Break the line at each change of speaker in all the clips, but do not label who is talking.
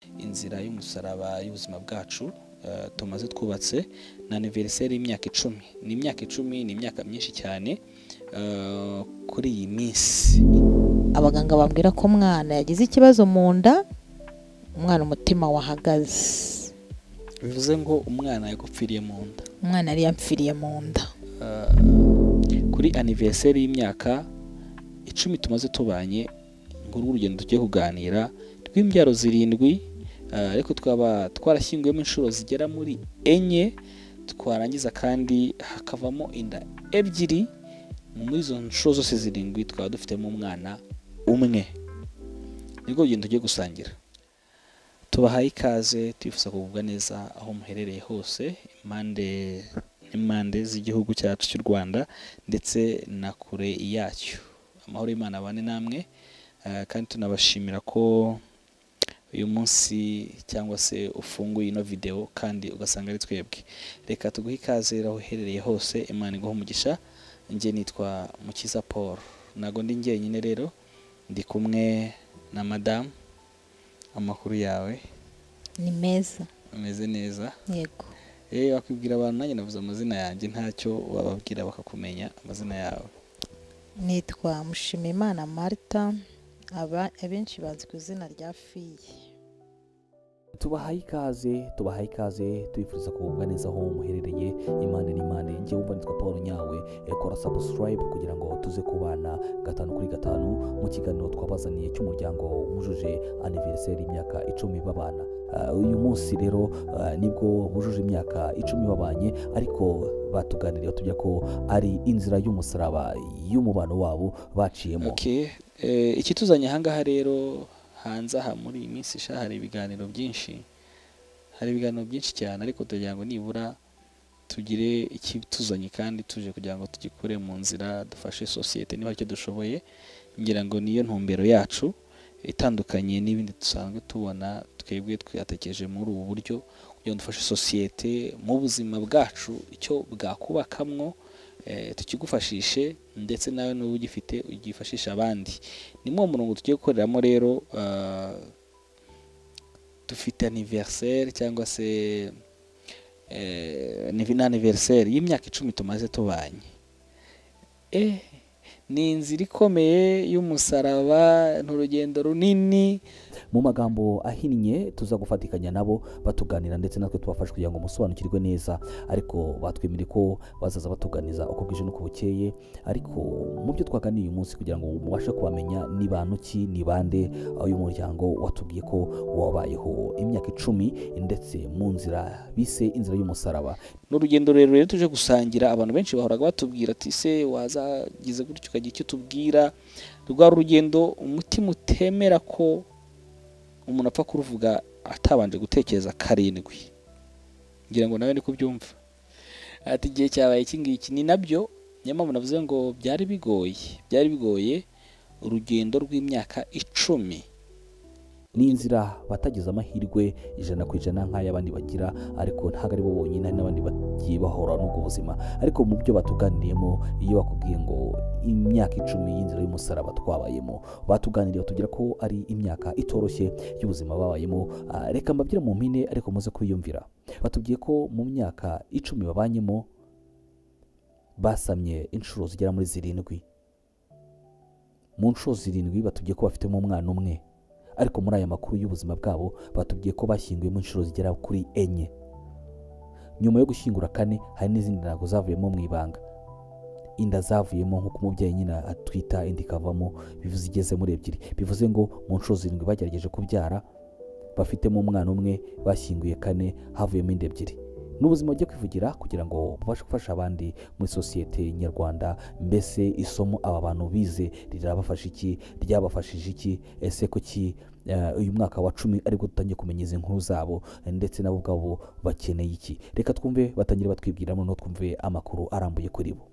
inzira y'umusaraba y'ubuzima bwacu tumaze twubatse na anniversaire y'imyaka 10. Ni imyaka 10, ni imyaka myinshi cyane kuri iyi minsi.
Abaganga bambwira ko umwana yagize ikibazo mu nda, umwana umutima wahagaze.
Bivuze ngo umwana yagupfiriye mu nda.
Umwana yari yampfiriye mu nda.
Kuri anniversaire y'imyaka 10 tumaze tubanye, nguru urugendo tugiye kuganira rw'imbyaro 7, ariko twaba twarashyinguyemo inshuro zigera muri 4, twarangiza kandi hakavamo inda 2. Muri izo nshuro zose 7 twaba dufitemo umwana umwe. Nibwo urugendo tugiye gusangira. Tubahaye ikaze, twifuza kugubwa neza aho muherereye hose, impande z'igihugu cyacu cy'u Rwanda ndetse na kure yacyo. Amahoro y'Imana abane namwe, kandi tunabashimira ko uyu munsi cyangwa se ufunguye ino video kandi ugasanga ari twebwe. Reka tuguhe ikaze aho uherereye hose, Imana iguhe umugisha. Nje nitwa Mukiza Paul, nago ndi njyenyine rero, ndi kumwe na Madame. Amakuru yawe?
Ni meza.
Ameze neza?
Yego.
Wakwibwira abantu, nanjye navuze amazina yanjye, ntacyo wababwira bakakumenya amazina yawe.
Nitwa Mushimiyimana Martha, abenshi bazi ku izina rya Fiye.
Tubahaye ikaze, twifuza kugubwa neza aho muherereye impande n'impande. Njye wumva nitwa Paul Nyawe, kora subscribe kugira ngo tuze kubana 5 kuri 5 mu kiganiro twabazaniye cy'umuryango wujuje anniversaire y'imyaka 10 babana. Uyu munsi rero nibwo bujuje imyaka 10 babanye, ariko batuganiriye tujya ko ari inzira y'umusaraba y'umubano wabo baciyemo.
Okay, ikituzanye ahangaha rero hanze aha muri iyi minsi hari ibiganiro byinshi, cyane, ariko tugira ngo nibura tugire ikituzanye kandi tuje kugira ngo tugikure mu nzira, dufashe societe niba icyo dushoboye. Ngira ngo niyo ntumbero yacu itandukanye n'ibindi dusanzwe tubona, twebwe twiyatekereje muri ubu buryo kugira ngo dufashe societe mu buzima bwacu, icyo bwakubakamwo tukigufashishe, ndetse nawe n'ubu ugifite ugifashisha abandi. Ni mu murongo tugiye gukoreramo rero. Dufite anniversaire cyangwa se ni anniversaire y'imyaka 10 tumaze tubanye. Ni inzira ikomeye y'umusaraba, n'urugendo runini.
Mu magambo ahinnye tuza gufatikanya nabo batuganira, ndetse natwe tubafasha kugira ngo musobanukirwe neza, ariko batwemereye ko bazaza batuganiza uko bwije n'uko bukeye. Ariko mu byo twaganiye uyu munsi kugira ngo mubashe kubamenya ni bantu ki, ni bande. Uyu muryango watubwiye ko wabayeho imyaka 10 ndetse mu nzira bise inzira y'umusaraba.
N'urugendo rero tuje gusangira. Abantu benshi bahoraga batubwira ati se wazagize gutyo ukagira icyo tubwira. Rwa rugendo umutima utemera ko umuntu apfa kuruvuga atabanje gutekereza 7. Ngira ngo nawe ni kubyumva. Ati igihe cyabaye iki ngiki. Ni nabyo nyamama navuze ngo byari bigoye urugendo rw'imyaka 10.
Ni inzira batagize amahirwe 100% nk'ay'abandi bagira, ariko ntabwo ari bo bonyine, n'abandi bagiye bahora n'ubwo buzima. Ariko mu byo batuganiriyemo, iyo bakubwiye ngo imyaka 10 y'inzira y'umusaraba twabayemo, batuganiriye tugira ko ari imyaka itoroshye y'ubuzima babayemo. Reka mbabwire mu mpine ariko muze kwiyumvira. Batubwiye ko mu myaka 10 babanyemo basamye inshuro zigera muri 7. Mu nshuro 7 batubwiye ko bafitemo umwana umwe, ariko muri aya makuru y'ubuzima bwabo batubwiye ko bashyinguyemo inshuro zigera kuri 4. Nyuma yo gushyingura 4, hari n'izindi ntago zavuyemo mu ibanga. Inda zavuyemo nk'uko umubyeyi nyine atwita, indi ikavamo, bivuze igeze muri 2. Bivuze ngo mu nshuro 7 bagerageje kubyara, bafitemo umwana umwe, bashyinguye 4, havuyemo inda 2. N'ubuzima byo kwivugira kugira ngo babashe gufasha abandi muri societe nyarwanda. Mbese isomo aba bantu bize rirabafasha iki, ryabafashije iki? Ese kuki uyu mwaka wa 10 ariko tutangiye kumenya izi nkuru zabo, ndetse nabo ubwabo bakeneye iki? Reka twumve batangira batwibwiramo, no twumve amakuru arambuye kuri bo.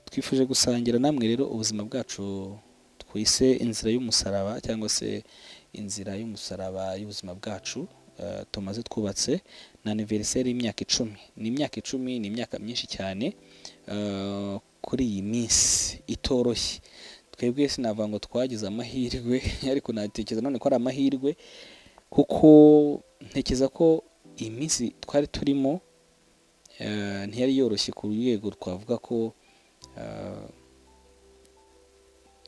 Twifuje gusangira namwe rero ubuzima bwacu twise inzira y'umusaraba, cyangwa se inzira y'umusaraba y'ubuzima bwacu tumaze twubatse na anniversaire y'imyaka 10. Ni imyaka 10, ni imyaka myinshi cyane kuri iyi minsi itoroshye. Twebwe sinavuga ngo twagize amahirwe, ariko natekereza none ko ari amahirwe kuko ntekereza ko iyi minsi twari turimo ntiyari yoroshye ku rwego twavuga ko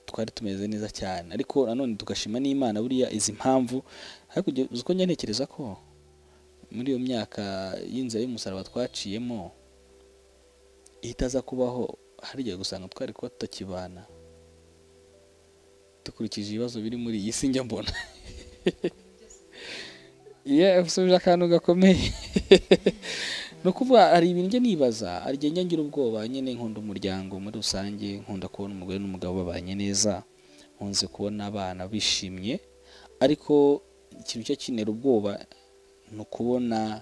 twari tumeze neza cyane, ariko nanone tugashima n'Imana buriya izi mpamvu. ariko uzi ko njya ntekereza ko muri iyo myaka y'inzira y'umusaraba twaciyemo itaza kubaho, hari igihe gusanga twari kuba tutakibana dukurikije ibibazo biri muri iyi si njya mbona. usubije akantu gakomeye. ni ukuvuga hari ibintu njya nibaza, hari igihe njya ngira ubwoba nyine, nkunda umuryango muri rusange, nkunda kubona umugore n'umugabo babanye neza, nkunze kubona abana bishimye, ariko ikintu cyo kinera ubwoba ni ukubona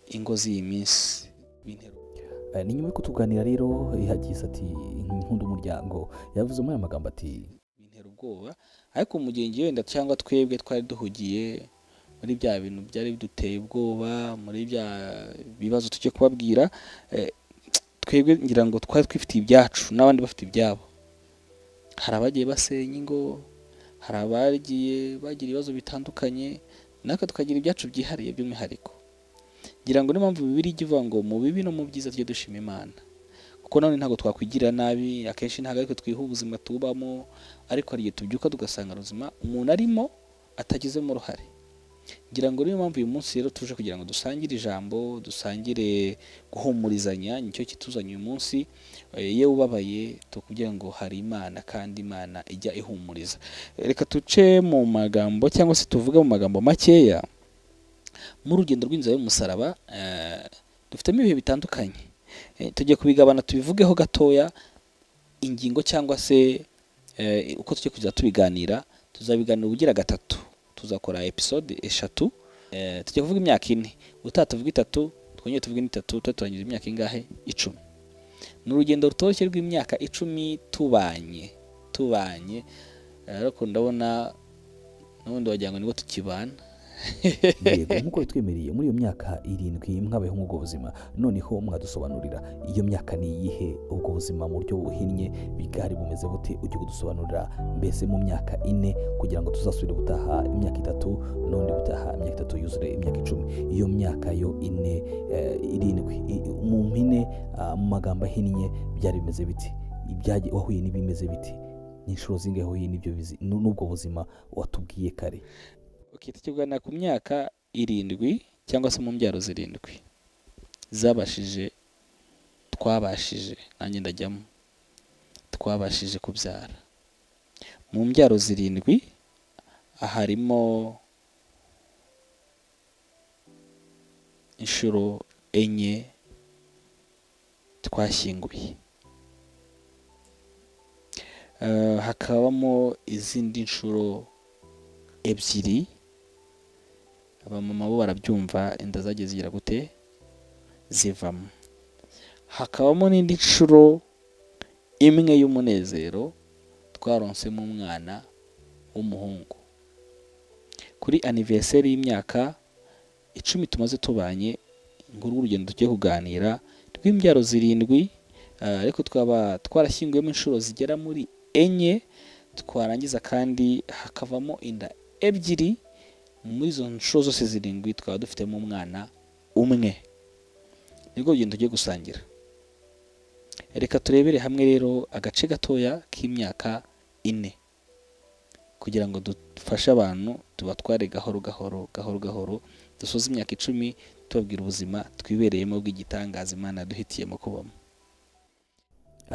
ingo z'iyi minsi bintera.
ni nyuma yo kutuganira rero yagize ati nkunda umuryango, yavuze muri aya magambo ati
bintera ubwoba, ariko mu gihe wenda cyangwa twebwe twari duhugiye muri bya bintu byari biduteye ubwoba, muri bya bibazo tujye kubabwira, twebwe ngira ngo twari twifitiye ibyacu n'abandi bafite ibyabo. hari abagiye basenya ingo, hari abagiye bagira ibibazo bitandukanye, natwe tukagira ibyacu byihariye by'umwihariko. ngira ngo niyo mpamvu Bibiliya ijya ivuga ngo mu bibi no mu byiza tujye dushima Imana, kuko none ntabwo twakwigira nabi. akenshi ntabwo ariko twiha ubuzima tubamo, ariko hari igihe tubyuka tugasanga ubuzima umuntu arimo atagizemo uruhare. ngira ngo niyo mpamvu uyu munsi rero tuje kugira ngo dusangire ijambo, dusangire guhumurizanya, nicyo kituzanye uyu munsi. iyo ubabaye tukubwira ngo hari Imana, kandi Imana ijya ihumuriza. reka tuce mu magambo cyangwa se tuvuge mu magambo makeya. mu rugendo rw'inzira y'umusaraba dufitemo ibihe bitandukanye, tugiye kubigabana tubivugeho gatoya ingingo, cyangwa se uko tujye kujya tubiganira. tuzabiganira ubugira gatatu, tuzakora episode 3. tujye kuvuga imyaka 4, utatuvuga 3, twongeye tuvuge 3, tutangira imyaka ingahe? 10. ni urugendo rutoshye rw'imyaka 10 tubanye, ariko ndabona n'ubundi wagira ngo nibwo tukibana.
yego nk'uko bitwemereye muri iyo myaka 7 mwabayeho nk'ubwo buzima, noneho mwadusobanurira iyo myaka ni iyihe, ubwo buzima mu buryo buhinnye bigari bumeze bute? ujye kudusobanurira mbese mu myaka 4 kugira ngo tuzasubire gutaha imyaka 3, n'undi gutaha imyaka 3 yuzure imyaka 10. iyo myaka yo 7 mu mpine, mu magambo ahinnye byari bimeze biti? ibyagiye wahuye n'ibimeze biti? n'inshuro zingahe wahuye n'ubwo buzima watubwiye kare?
tukigana ku myaka 7 cyangwa se mu mbyaro 7 twabashije, nanjye ndajyamo, twabashije kubyara. mu mbyaro 7 harimo inshuro 4 twashyinguye, hakabamo izindi nshuro 2 abamama bo barabyumva, inda zagiye zigira gute zivamo. hakabamo n'indi nshuro 1 y'umunezero twaronsemo umwana w'umuhungu. kuri anniversaire y'imyaka 10 tumaze tubanye, nguru urugendo tugiye kuganira rw'imbyaro 7, ariko twaba twarashyinguyemo inshuro zigera muri 4, twarangiza kandi hakavamo inda 2. muri izo nshuro zose 7 twaba dufitemo umwana 1. nibwo rugendo tugiye gusangira. reka turebere hamwe rero agace gatoya k'imyaka 4 kugira ngo dufashe abantu tubatware gahoro gahoro, dusoze imyaka 10 tubabwira ubuzima twibereyemo bw'igitangaza Imana yaduhitiyemo kubamo.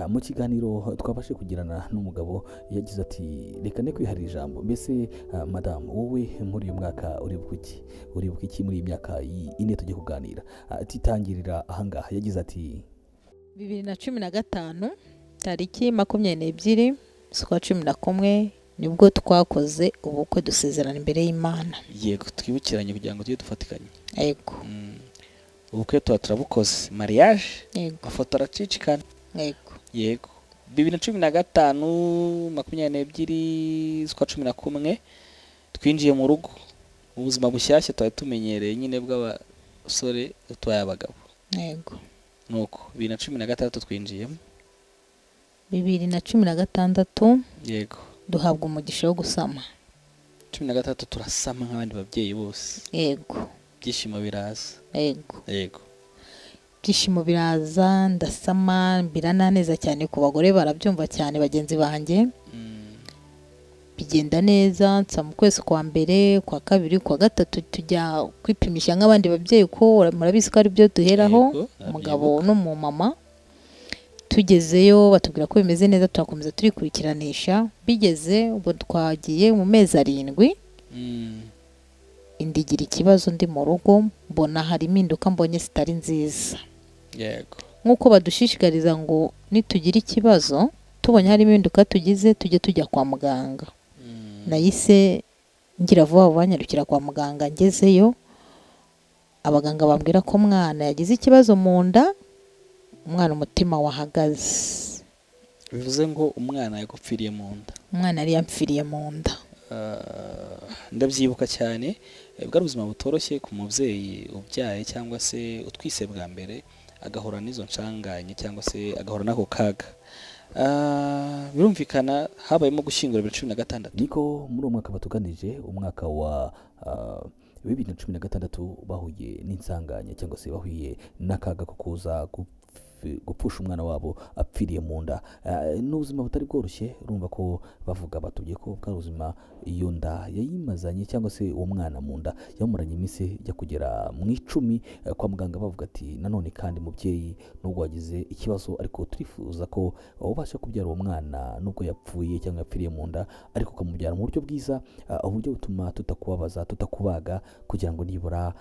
mu kiganiro twabashe kugirana n'umugabo yagize ati reka ne kwiharira ijambo, mbese madamu wowe muri uyu mwaka uribuka iki muri iyi myaka 4 tugiye kuganira? titangirira ahangaha. yagize ati
2015 tariki 22 z'ukwa 11 nibwo twakoze ubukwe dusezerana imbere y'Imana.
yego twibukiranye kugira ngo tujye dufatikanye.
yego
ubukwe turabukoze, mariage,
yego
amafoto aracicikana.
yego
2015 22 z'ukwa 11 twinjiye mu rugo, ubuzima bushyashya twari tumenyereye nyine bw'abasore tubaye abagabo.
yego
nuko 2016 twinjiyemo.
2016
yego
duhabwa umugisha wo gusama.
16 turasama nk'abandi babyeyi bose,
yego
ibyishimo biraza.
yego
Yego.
ibyishimo biraza, ndasama, birananeza cyane ku bagore, barabyumva cyane bagenzi banjye. Bigenda neza, nsa mu kwezi kwa mbere, kwa kabiri, kwa gatatu tujya kwipimisha nk'abandi babyeyi, ko murabizi ko ari byo duheraho,
Yego,
umugabo n'umumama. Tugezeyo batubwira ko bimeze neza, turakomeza turikurikiranisha. Bigeze ubwo twagiye mu mezi 7, indigira ikibazo ndi mu rugo, mbona hari impinduka mbonye zitari nziza.
Yego.
Nk'uko badushishikariza ngo nitugira ikibazo tubonye hari impinduka tugize tujye tujya kwa muganga. Nahise ngira vuba banyarukira kwa muganga. Ngezeyo abaganga bambwira ko umwana yagize ikibazo mu nda, umwana umutima wahagaze.
Bivuze ngo umwana yagupfiriye mu nda.
Umwana yari yampfiriye mu nda.
Ndabyibuka cyane, bwari ubuzima butoroshye ku mubyeyi ubyaye cyangwa se utwise bwa mbere, agahora n'izo ncanganye cyangwa se agahora n'ako kaga. Birumvikana habayemo gushyingura 2016.
niko muri uwo mwaka batuganije, umwaka wa 2016 bahuye n'insanganya cyangwa se bahuye n'akaga ko kuza gupfusha umwana wabo apfiriye mu nda. N'ubuzima butari bworoshye, urumva ko bavuga batubwiye ko bwa ubuzima iyo nda yayimazanye cyangwa se uwo mwana mu nda yamuranye iminsi ijya kugera mu 10. Kwa muganga bavuga ati nanone kandi mubyeyi nubwo wagize ikibazo, ariko turifuza ko ubasha kubyara uwo mwana nubwo yapfuye cyangwa yapfiriye mu nda, ariko ukamubyara mu buryo bwiza, uburyo butuma tutakubabaza, tutakubaga, kugira ngo nibura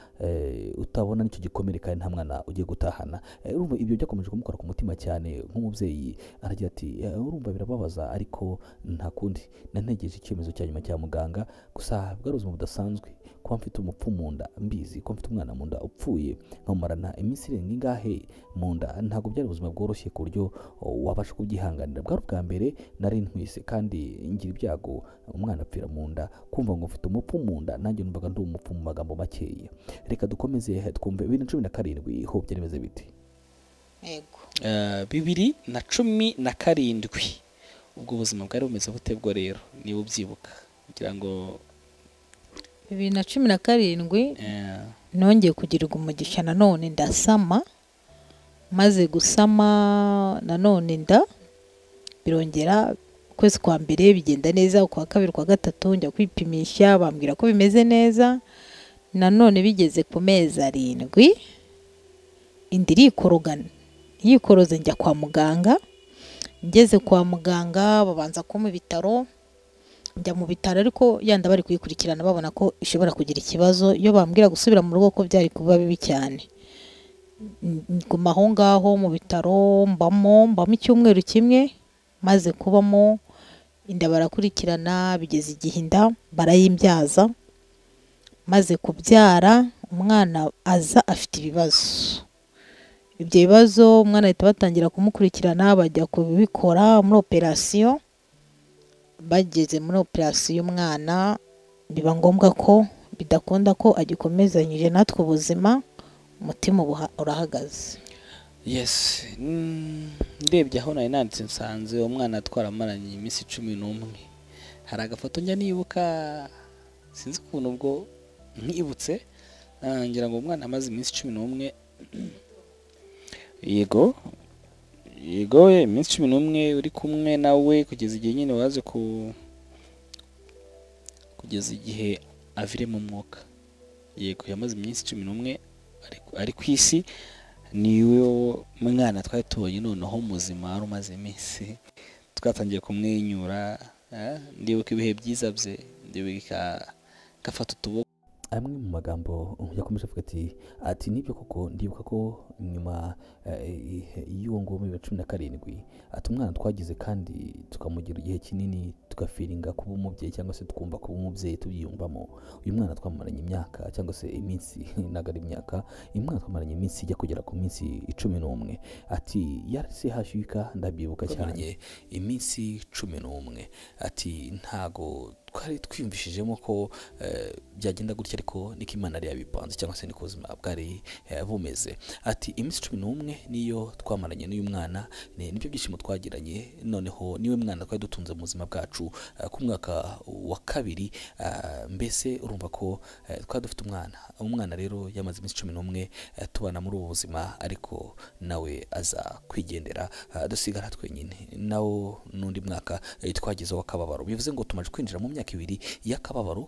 utabona n'icyo gikomere kandi nta mwana ugiye gutahana. Urumva ibyo byakomeje kumukora ku mutima cyane. Nk'umubyeyi aragira ati urumva birababaza, ariko nta kundi nantegereje icyemezo cya nyuma cya muganga. Gusa bwari ubuzima budasanzwe, kuba mfite umupfu mu nda, mbizi ko mfite umwana mu nda upfuye, nkamumarana iminsi irenga ingahe mu nda, ntabwo byari ubuzima bworoshye ku buryo wabasha kubyihanganira. Bwari ubwa mbere nari ntwise kandi ngira ibyago umwana apfira mu nda. Kumva ngo mfite umupfu mu nda, nanjye numvaga ndi umupfu mu magambo makeya. Reka dukomeze twumve 2017 ho byari bimeze biti.
Yego.
2017 ubwo ubuzima bwari bumeze bute bwo rero, niba ubyibuka? Kugira ngo
2017 nongeye kugirirwa umugisha, nanone ndasama. Maze gusama nanone inda birongera, kwezi kwa mbere bigenda neza, kwa kabiri, kwa gatatu njya kwipimisha, bambwira ko bimeze neza. Nanone bigeze ku mezi 7 indi yikoroze, njya kwa muganga. Ngeze kwa muganga babanza ko mu bitaro, njya mu bitaro, ariko yanda bari kuyikurikirana babona ko ishobora kugira ikibazo. Iyo bambwira gusubira mu rugo ko byari kuba bibi cyane, nguma aho ngaho mu bitaro, mbamo icyumweru kimwe. Maze kubamo inda barakurikirana, bigeze igihe inda barayimbyaza. Maze kubyara umwana aza afite ibibazo. Ibyo bibazo umwana ahita batangira kumukurikirana, bajya kubikora muri operasiyo. Bageze muri operasiyo umwana biba ngombwa ko bidakunda ko agikomezanyije natwe ubuzima, umutima urahagaze.
Yes. Ndebye aho nari nanditse nsanze umwana twaramaranye iminsi 11. Hari agafoto njya nibuka, sinzi ukuntu ubwo nkibutse, ngira ngo umwana amaze iminsi 11. Yego, iminsi 11 uri kumwe nawe kugeza igihe nyine waje kugeza igihe avire mu mwuka. Yego, yamaze iminsi 11 ari ku isi. Niwe mwana twari tubonye noneho muzima, ari umaze iminsi twatangiye kumwenyura. Ndibuka ibihe byiza bye, ndibuka gafata utuboko.
Amwe mu magambo yakomeje avuga ati nibyo koko, ndibuka ko nyuma y'uwo nguwo muri 2017 ati umwana twagize kandi tukamugira igihe kinini, tugafiringa kuba umubyeyi cyangwa se twumva kuba umubyeyi tubyiyumvamo. Uyu mwana twamaranye imyaka cyangwa se iminsi, nagari imyaka, uyu mwana twamaranye iminsi ijya kugera ku minsi 11. Ati yarase hashyuka, ndabyibuka cyane iminsi 11. Ati ntago twari twiyumvishijemo ko byagenda gutya ariko niko Imana yari yabipanze cyangwa se niko ubuzima bwari bumeze. Ati iminsi 11 niyo twamaranye n'uyu mwana nibyo byishimo twagiranye, noneho niwe mwana twari dutunze mu buzima bwacu ku mwaka wa kabiri. Mbese urumva ko twari dufite umwana rero yamaze iminsi 11 tubana muri ubu buzima, ariko nawe aza kwigendera dusigara twenyine. Nawo n'undi mwaka twagize w'akababaro, bivuze ngo tumaje kwinjira mu myaka 2 y'akababaro.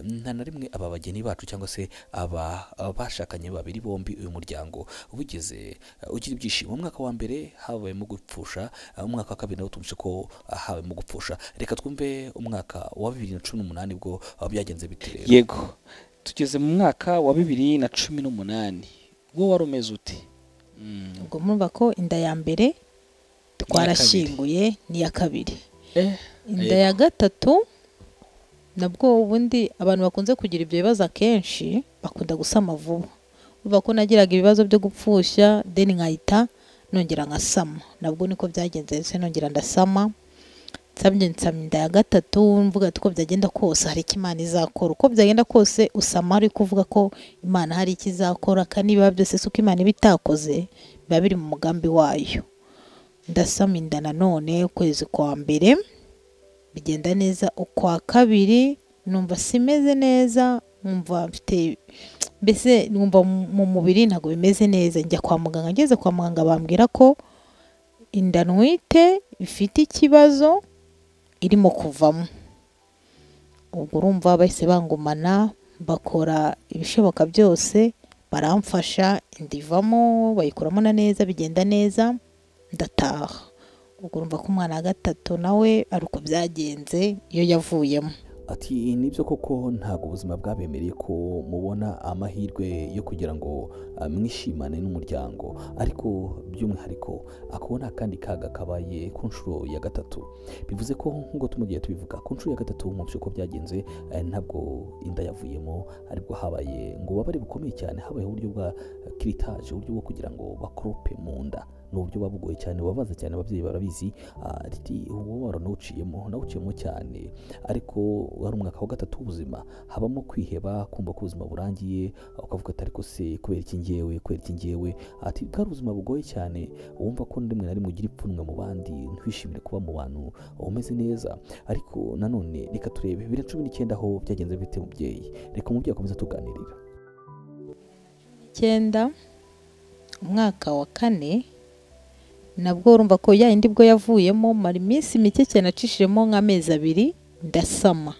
Nta na rimwe aba bageni bacu cyangwa se bashakanye babiri bombi uyu muryango ubugeze ugira ibyishimo. Umwaka wa mbere habayemo gupfusha, umwaka wa kabiri nawo tumse ko habayemo gupfusha. Reka twumve umwaka wa 2018 bwo byagenze bite rero.
Yego, tugeze mu mwaka wa 2018 wo wari umeze uti?
Ubwo murumva ko inda ya mbere twarashyinguye n'iya kabiri. Inda ya gatatu nabwo ubundi abantu bakunze kugira ibyo bibazo akenshi bakunda gusama vuba. Urumva ko nagiraga ibibazo byo gupfusha then nkahita nongera nkasama, nabwo niko byagenze, se nongera ndasama. Nsama inda ya gatatu mvuga ati ko byagenda kose hari icyo Imana izakora. Uko byagenda kose usama ari kuvuga ko Imana hari icyo izakora, kandi biba byose suko Imana ibitakoze biba biri mu mugambi wayo. Ndasama inda nanone ukwezi kwa mbere bigenda neza, ukwa kabiri numva simeze neza, numva mfite mbese numva mu mubiri ntago bimeze neza. Njya kwa muganga, ngeze kwa muganga bambwira ko inda ntwite ifite ikibazo irimo kuvamo. Ubwo urumva bahise bangumana bakora ibishoboka byose baramfasha, inda ivamo bayikuramo na neza, bigenda neza, ndataha. Ubwo urumva ko umwana wa gatatu nawe ari uko byagenze iyo yavuyemo.
Ati nibyo koko ntabwo ubuzima bwabemereye ko mubona amahirwe yo kugira ngo mwishimane n'umuryango, ariko by'umwihariko akabona kandi kaga kabaye ku nshuro ya gatatu. Bivuze ko nk'uko tumugiye tubivuga ku nshuro ya gatatu mu byuko byagenze, ntabwo inda yavuyemo, aribwo habaye ngo babare bukomeye cyane. Habaye uburyo bwa kiritaje, uburyo bwo kugira ngo bakrope mu nda. N'uburyo babugoye cyane, babaza cyane, ababyeyi barabizi. Ati uwo nawuciyemo cyane, ariko wari umwaka wa gatatu w'ubuzima, habamo kwiheba, kumva ko ubuzima burangiye, ukavuga ati ariko se kubera iki ngewe. Ati bwari ubuzima bugoye cyane, wumva ko rimwe na rimwe ugira ipfunwe mu bandi, ntwishimire kuba mu bantu umeze neza. Ariko nanone reka turebe 2019 aho byagenze bite mubyeyi. Reka umubyeyi akomeza tuganirira.
9 umwaka wa 4 nabwo urumva ko ya indi bwo yavuyemo mara iminsi mike cyane, acishijemo nk'amezi 2 ndasama.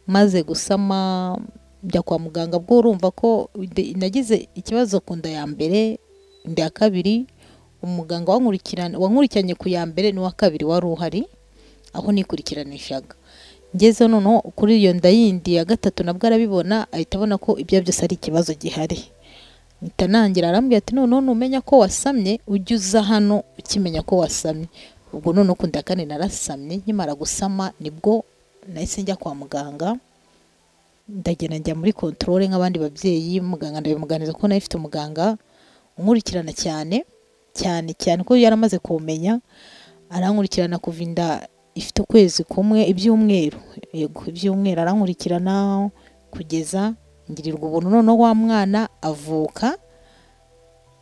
Maze gusama njya kwa muganga, bwo urumva ko nagize ikibazo ku nda ya mbere, inda ya kabiri. Umuganga wankurikiranye ku ya mbere n'uwa kabiri wari uhari aho nikurikiranishaga. Ngeze noneho kuri iyo nda yindi ya gatatu nabwo arabibona, ahita abona ko ibyo byose ari ikibazo gihari. Nitanangira arambwira ati noneho numenya ko wasamye ujye uza hano ukimenya ko wasamye. Ubwo noneho ku nda kane narasamye. Nkimara gusama nibwo nahise njya kwa muganga, ndagenda njya muri controle nk'abandi babyeyi. Muganga ndabimuganiza ko nafite umuganga unkurikirana cyane ko yaramaze kumenya. Arankurikirana kuva inda ifite ukwezi kumwe, ibyumweru arankurikirana kugeza ngirirwa ubuntu. Noneho wa mwana avuka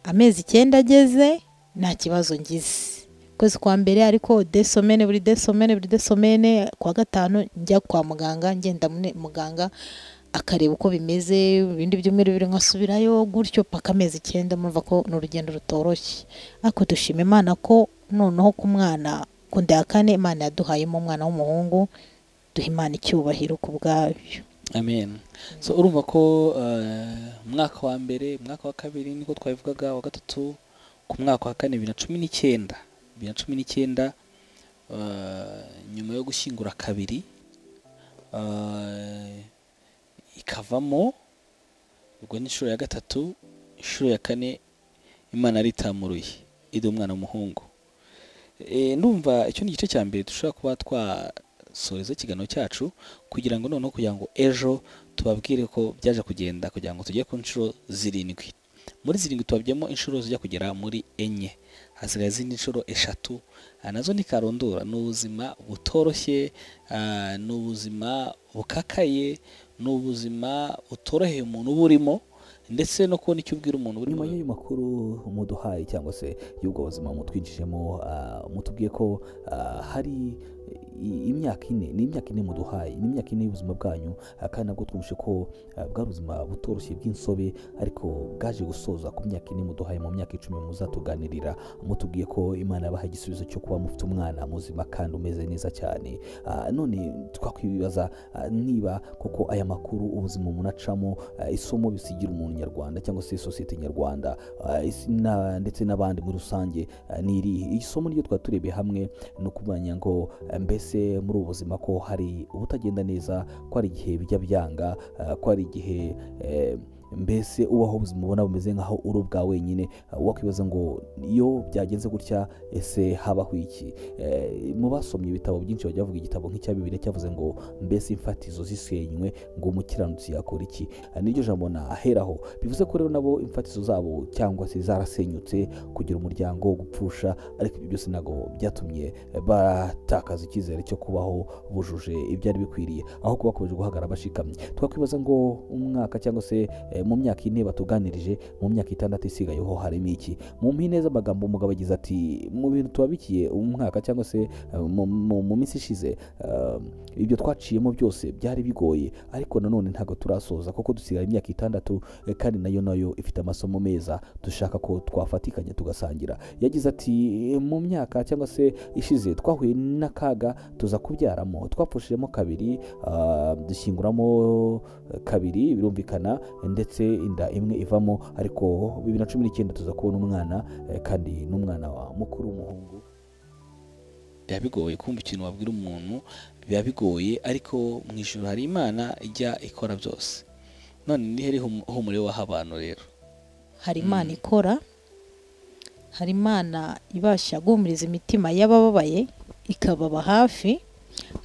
amezi 9 ageze, nta kibazo ngize. Kwezi kwa mbere ariko buri desomene kwa gatanu njya kwa muganga, ngenda muganga akareba uko bimeze, ibindi byumweru biri nkasubirayo gutyo paka amezi 9. Mumva ko n'urugendo rutoroshye, ariko dushima Imana ko noneho ku mwana ku nda ya 4 Imana yaduhayemo umwana w'umuhungu. Duha Imana icyubahiro ku bwabyo.
Amen. So urumva ko umwaka wa mbere, umwaka wa kabiri niko twabivugaga, wa gatatu, ku mwaka wa 4 2019 nyuma yo gushyingura kabiri ikavamo, ubwo n'inshuro ya gatatu, inshuro ya 4 Imana aritamuruye iduha umwana w'umuhungu. Ndumva icyo ni igice cya mbere dushobora kuba twasoreza ikiganiro cyacu, kugira ngo noneho ejo tubabwire ko byaje kugenda, kugira ngo tujye ku nshuro 7. muri zirindwi tubabyemo inshuro zijya kugera muri enye, hasigaye izindi nshuro eshatu, nazo ntikarondora. Ni ubuzima butoroshye, ni ubuzima bukakaye, ni ubuzima butoroheye umuntu uba urimo, ndetse no kubona icyo ubwira umuntu
nyuma y'ayo makuru muduhaye cyangwa se y'ubwo buzima mutwinjijemo, mutubwiye ko hari imyaka ine, ni imyaka ine muduhaye, ni imyaka ine y'ubuzima bwanyu, kandi nabwo twumvise ko bwa buzima butoroshye bw'insobe ariko bwaje gusoza ku myaka ine muduhaye. Mu myaka 10 muzatuganirira, mutubwiye ko Imana yabahaye igisubizo cyo kuba mufite umwana muzima kandi umeze neza cyane. None twakwibaza niba koko aya makuru ubuzima umuntu acamo, isomo bisigira umuntu nyarwanda cyangwa se sosiyete nyarwanda, ndetse n'abandi muri rusange, ni iri isomo ryo twaturebeye hamwe, no kumenya ngo mbese muri ubu buzima ko hari ubutagenda neza, ko hari igihe bijya byanga, ko hari igihe mbese ubaho ubuzima ubona bumeze nkaho uri ubwa wenyine. Wakwibaza ngo iyo byagenze gutya ese habaho iki? Mu basomye ibitabo byinshi bajya bavuga igitabo nk'icya Bibiliya cyavuze ngo mbese imfatizo zisenywe ngo umukiranutsi yakora iki? Niryo jambo naheraho. Bivuze ko rero nabo imfatizo zabo cyangwa se zarasenyutse, kugira umuryango, gupfusha, ariko ibyo byose ntago byatumye batakaza icyizere cyo kubaho bujuje ibyari bikwiriye, aho kuba bakomeje guhagarara bashikamye. Twakwibaza ngo umwaka cyangwa se mu myaka ine batuganirije, mu myaka 6 isigayeho harimo iki? Mu mpine z'amagambo umugabo agize ati mu bintu tubabikiye umwaka cyangwa se mu minsi ishize, ibyo twaciyemo byose byari bigoye, ariko nanone ntago turasoza kuko dusigaye imyaka 6, kandi nayo ifite amasomo meza dushaka ko twafatikanya tugasangira. Yagize ati mu myaka cyangwa se ishize twahuye n'akaga tuza kubyaramo, twapfushijemo 2, dushyinguramo 2, birumvikana, ndetse inda imwe ivamo, ariko 2019 tuza kubona umwana, kandi n'umwana wa mukuru w'umuhungu.
biba bigoye kumva ikintu wabwira umuntu, biba bigoye, ariko mu ijuru hari Imana ijya ikora byose. None ni heri humure waha abantu rero.
Hari Imana ikora, hari Imana ibasha guhumuriza imitima y'abababaye ikababa hafi,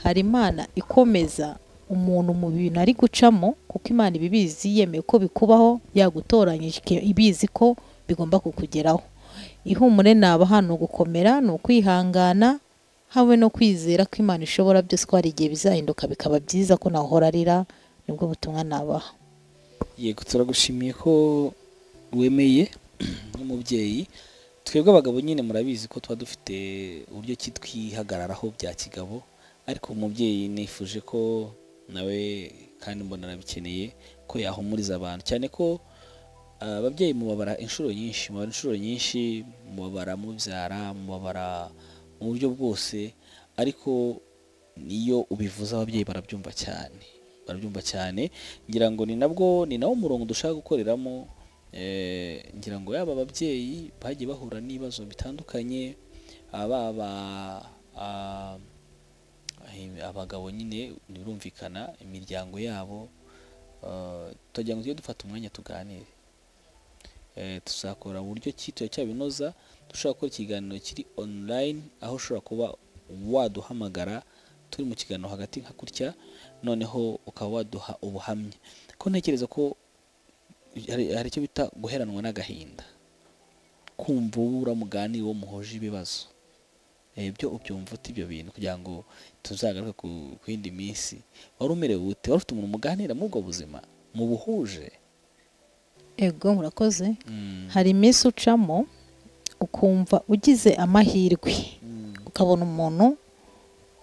hari Imana ikomeza umuntu mu bintu ari gucamo, kuko Imana ibibizi yemeye ko bikubaho, yagutoranyije ibizi ko bigomba kukugeraho. Ihumure naba hano gukomera, no kwihangana, habe no kwizera ko Imana ishobora byose, ko hari igihe bizahinduka bikaba byiza, ko nahora arira. Nibwo butumwa nabaha.
Yego, turagushimiye ko wemeye nk'umubyeyi. Twebwe abagabo nyine murabizi ko tuba dufite uburyo kitwihagararaho bya kigabo, ariko umubyeyi nifuje ko nawe, kandi mbona arabikeneye, ko yahumuriza abantu, cyane ko ababyeyi mubabara inshuro nyinshi, mubabara mubyara, mubabara mu buryo bwose, ariko niyo ubivuze ababyeyi barabyumva cyane. Ngira ngo ni nawo murongo dushaka gukoreramo. Ngira ngo yaba ababyeyi bagiye bahura n'ibibazo bitandukanye, abagabo nyine birumvikana, imiryango yabo, tujya ngo tujye dufata umwanya tuganire. Tuzakora uburyo cyabinoza, dushobora gukora ikiganiro kiri online, aho ushobora kuba waduhamagara turi mu kiganiro hagati nka kurya, noneho ukaba waduha ubuhamya. Ko ntekereza ko hari icyo bita guheranwa n'agahinda, kumva ubura muganira wo muhoje ibibazo, byo ubyumva uti ibyo bintu, kugira ngo tuzagaruke ku yindi minsi. Wari umerewe ute? Wari ufite umuntu muganira mu bwo buzima mu buhuje?
Ego, murakoze. Hari iminsi ucamo ukumva ugize amahirwe, ukabona umuntu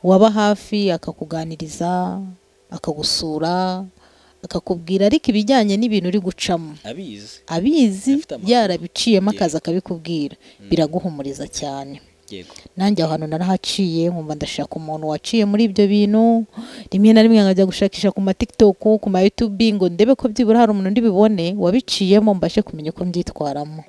waba hafi akakuganiriza, akagusura, akakubwira, ariko ibijyanye n'ibintu uri gucamo abizi, yarabiciyemo akaza akabikubwira, biraguhumuriza cyane. Nanjye ahantu narahaciye, nkumva ndashaka umuntu waciye muri ibyo bintu. Rimwe na rimwe nkajya gushakisha ku ma TikTok, ku ma YouTube, ngo ndebe ko byibura hari umuntu ndibibone wabiciyemo, mbashe kumenya uko mbyitwaramo.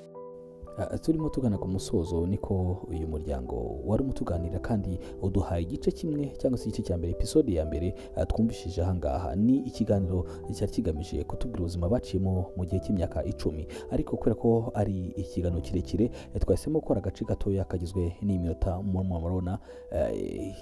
turimo tugana ku musozo niko uyu muryango wari umutuganira kandi uduhaye igice kimwe cyangwa se igice cya mbere, episode ya mbere twumvishije ahangaha. Ni ikiganiro cyari kigamije kutubwira ubuzima baciyemo mu gihe cy'imyaka 10, ariko kubera ko ari ikiganiro kirekire twahisemo gukora agace gatoya kagizwe n'iminota murabona,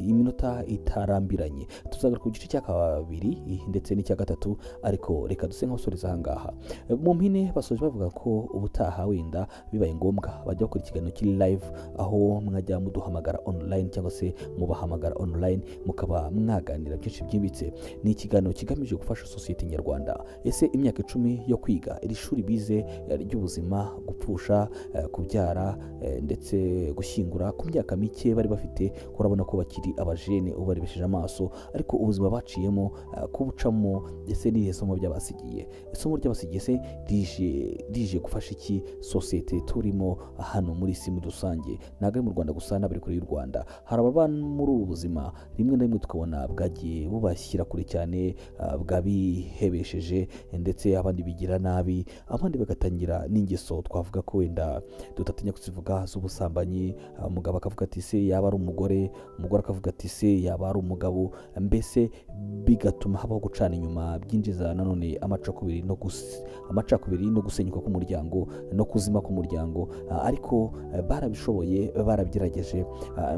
iminota itarambiranye. Tuzagaruka ku gice cya kabiri ndetse n'icya gatatu, ariko reka duse nk'abasoreza ahangaha. Mu mpine basoje bavuga ko ubutaha wenda bibaye ngombwa bajya gukora ikiganiro kiri live, aho mwajya muduhamagara online cyangwa se mubahamagara online mukaba mwaganira byinshi byimbitse. Ni ikiganiro kigamije gufasha sosiyete nyarwanda. Ese imyaka 10 yo kwiga iri shuri bize ry'ubuzima, gupfusha, kubyara ndetse gushyingura ku myaka mike bari bafite, urabona ko bakiri abajene ubarebesheje amaso, ariko ubuzima baciyemo kubucamo. Ese ni isomo ry'abasigiye, isomo ry'abasigiye se rije gufasha iki sosiyete turimo hano muri isi muri rusange? Ntabwo ari mu Rwanda gusa, n'abari kure y'u Rwanda. Hari ababa muri ubu buzima rimwe na rimwe tukabona bwagiye bubashyira kure cyane, bwabihebesheje, ndetse abandi bigira nabi, abandi bagatangira n'ingeso twavuga ko wenda tutatinya kuzivuga z'ubusambanyi. Umugabo akavuga ati se yaba ari umugore, umugore akavuga ati se yaba ari umugabo, mbese bigatuma habaho gucana inyuma, byinjiza nanone amacakubiri no gusenyuka k'umuryango no kuzima k'umuryango. Ariko barabishoboye, barabigerageje.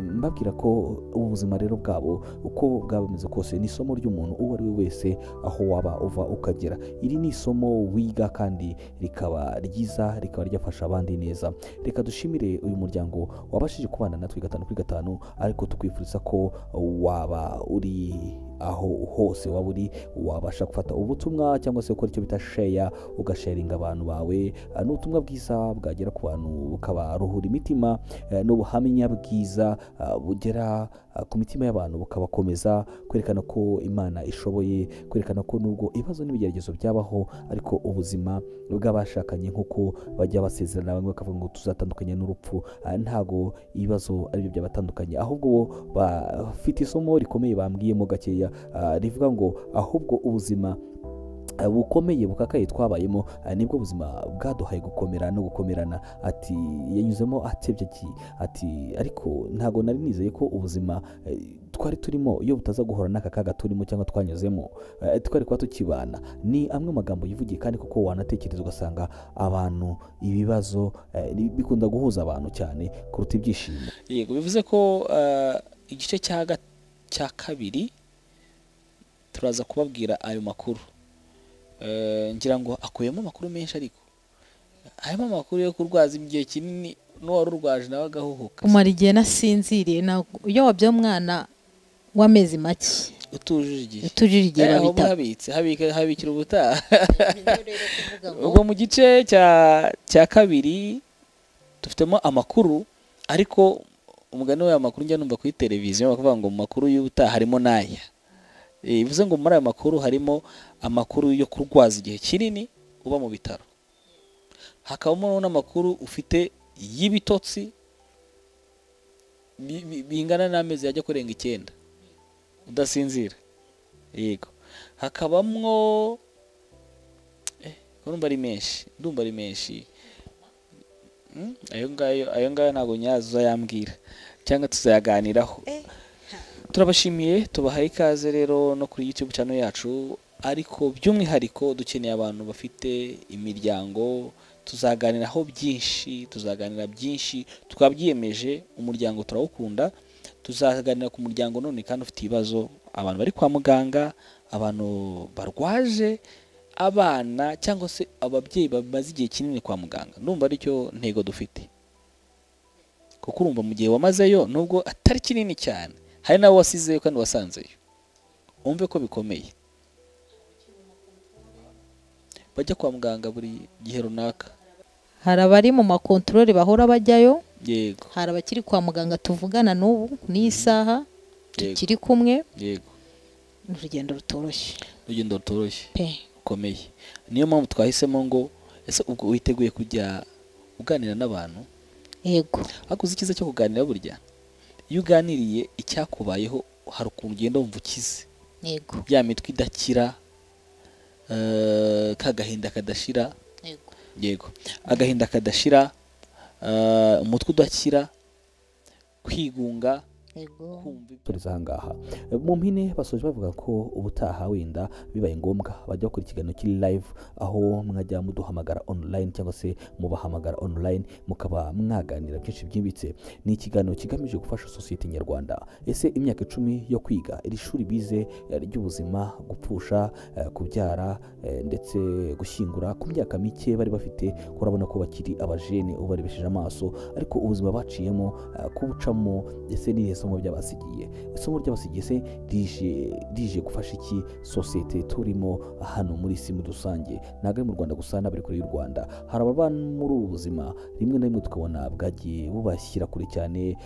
Mbabwira ko ubuzima rero bwabo uko bwaba bumeze kose ni isomo ry'umuntu uwo ari we wese, aho waba uva ukagera. Iri ni isomo wiga kandi rikaba ryiza, rikaba ryafasha abandi neza. Reka dushimire uyu muryango wabashije kubana natwe 5 kuri 5, ariko tukwifuriza ko waba uri aho hose waba uri wabasha gufata ubutumwa cyangwa se gukora icyo bita share, ugasharinga abantu bawe n'ubutumwa bwiza bwagera ku bantu bukabaruhura imitima, n'ubuhamya bwiza bugera ku mitima y'abantu bukabakomeza, kwerekana ko Imana ishoboye, kwerekana ko nubwo ibibazo n'ibigeragezo byabaho, ariko ubuzima bw'abashakanye nk'uko bajya basezerana, bamwe bakavuga ngo tuzatandukanya n'urupfu, ntago ibibazo ari byo byabatandukanye, ahubwo bafite isomo rikomeye bambwiyemo gakeya, rivuga ngo ahubwo ubuzima bukomeye bukakaye twabayemo nibwo buzima bwaduhaye gukomera no gukomerana. Ati yanyuzemo atebye ati ariko ntago nari nizeye ko ubuzima twari turimo iyo butaza guhora n'aka kaga turimo cyangwa twanyuzemo twari kuba tukibana. Ni amwe magambo yivugiye, kandi kuko wanatekereza ugasanga abantu ibibazo bikunda guhuza abantu cyane kuruta ibyishimo.
Yego, bivuze ko igice cya kabiri turaza kubabwira ayo makuru. Ngira ngo akuyemo amakuru menshi, ariko harimo amakuru yo kurwaza igihe kinini n'uwari urwaje nawe agahuhuka,
umara igihe nasinziriye. Iyo wabyaye umwana w'amezi make
utujije
igihe babita
habikira ubutaha. Ubwo mu gice cya kabiri dufitemo amakuru, ariko umugani w'aya makuru njya numva kuri televiziyo bakavuga ngo mu makuru y'ubutaha harimo n'aya. Bivuze ngo muri aya makuru harimo amakuru yo kurwaza igihe kinini uba mu bitaro, hakabamo n'amakuru ufite y'ibitotsi bingana n'amezi yajya kurenga 9 udasinzira. Yego, hakabamwo ndumva ari menshi. Ayo ngayo ntabwo nyazo yambwira cyangwa tuzayaganiraho. Turabashimiye, tubahaye ikaze rero no kuri YouTube channel yacu, ariko by'umwihariko dukeneye abantu bafite imiryango. Tuzaganiraho byinshi, twabyiyemeje. Umuryango turawukunda, tuzaganira ku muryango none kandi ufite ibibazo, abantu bari kwa muganga, abantu barwaje, abana cyangwa se ababyeyi bamaze igihe kinini kwa muganga. Ndumva aricyo ntego dufite, kuko urumva mu gihe wamazeyo nubwo atari kinini cyane, hari nawe wasizeyo kandi wasanzeyo, umve ko bikomeye. Bajya kwa muganga buri gihe runaka.
Hari abari mu makontorore bahora bajyayo.
Yego.
Hari abakiri kwa muganga tuvugana n'ubu n'isaha tukiri kumwe.
Yego.
Urugendo rutoroshye
pe ukomeye. Niyo mpamvu twahisemo ngo ese ubwo witeguye kujya uganira n'abantu.
Yego.
Akuze ikiza cyo kuganira burya, iyo uganiriye icyakubayeho hari ukuntu ugenda wumva ukize.
Yego.
Ya mitwe idakira, kagahinda kadashira.
Yego.
Yego, agahinda kadashira, umutwe udakira, kwigunga,
yego
kumva ibyo
turiza ahangaha mu mpine basoje bavuga ko ubutaha wenda bibaye ngombwa bajya bakora ikiganiro kiri live aho mwajya muduhamagara online cyangwa se mubahamagara online mukaba mwaganira byinshi byimbitse. Ni ikiganiro kigamije gufasha sosiyete nyarwanda. Ese imyaka 10 yo kwiga iri shuri bize ry'ubuzima, gupfusha, kubyara ndetse gushyingura ku myaka mike bari bafite, urabona ko bakiri abajene ubarebesheje amaso, ariko ubuzima baciyemo kubucamo. Ese ni isomo ryabasigiye, isomo ryabasigiye se rije gufasha iki sosiyete turimo hano muri isi muri rusange, ntabwo ari mu Rwanda gusa n'abari kure y'u Rwanda. Hari ababa muri ubu buzima rimwe na rimwe tukabona bwagiye bubashyira kure cyane,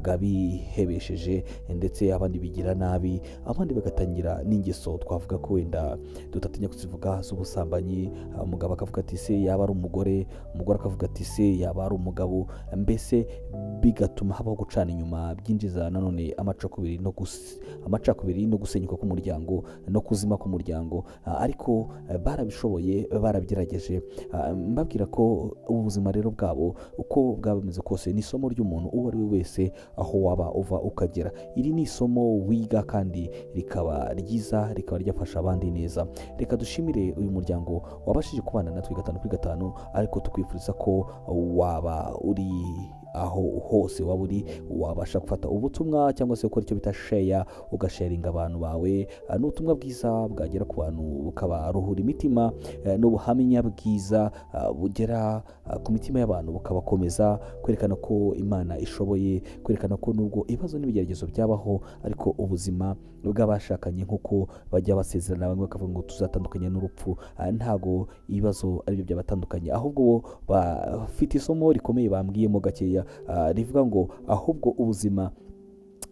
bwabihebesheje ndetse abandi bigira nabi, abandi bagatangira n'ingeso twavuga ko wenda tutatinya kuzivuga z'ubusambanyi. Umugabo akavuga ati se yaba ari umugore, umugore akavuga ati se yaba ari umugabo, mbese bigatuma habaho gucana inyuma byinjiza nanone amacakubiri no gusenyuka k'umuryango no kuzima k'umuryango. Ariko barabishoboye, barabigerageje. Mbabwira ko ubuzima rero bwabo uko bwaba bumeze kose ni isomo ry'umuntu uwo ari we wese aho waba uva ukagera. Iri ni isomo wiga kandi rikaba ryiza, rikaba ryafasha abandi neza. Reka dushimire uyu muryango wabashije kubana natwe 5 kuri 5, ariko tukwifuriza ko waba uri aho hose waba uri wabasha gufata ubutumwa cyangwa se gukora icyo bita share, ugasharinga abantu bawe n'ubutumwa bwiza bwagera ku bantu bukabaruhura imitima, n'ubuhamya bwiza bugera ku mitima y'abantu bukabakomeza, kwerekana ko Imana ishoboye, kwerekana ko nubwo ibibazo n'ibigeragezo byabaho ariko ubuzima bw'abashakanye nk'uko bajya basezerana, bamwe bakavuga ngo tuzatandukanya n'urupfu, ntago ibibazo ari byo byabatandukanye, ahubwo bafite isomo rikomeye bambwiyemo gakeya, rivuga ngo ahubwo ubuzima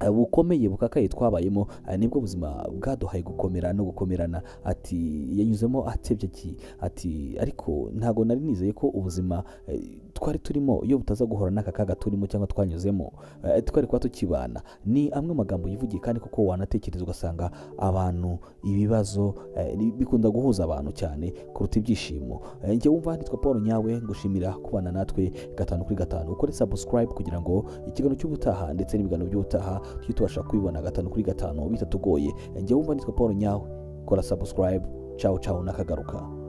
bukomeye bukakaye twabayemo nibwo buzima bwaduhaye gukomera no gukomerana. Ati yanyuzemo atebye ati ariko ntago nari nizeye ko ubuzima twari turimo iyo butaza guhora n'aka kaga turimo cyangwa twanyuzemo twari kuba tukibana. Ni amwe magambo yivugiye kandi koko wanatekereza ugasanga abantu ibibazo bikunda guhuza abantu cyane kuruta ibyishimo. Njye wumva nitwa Paul Nyawe, ngushimira kubana natwe 5 kuri 5. ukore subscribe kugira ngo ikiganiro cy'ubutaha ndetse n'ibiganiro by'ubutaha tujye tubasha kubibona 5 kuri 5 bitatugoye. Njye wumva nitwa Paul Nyawe, kora subscribe. Ciao nakagaruka.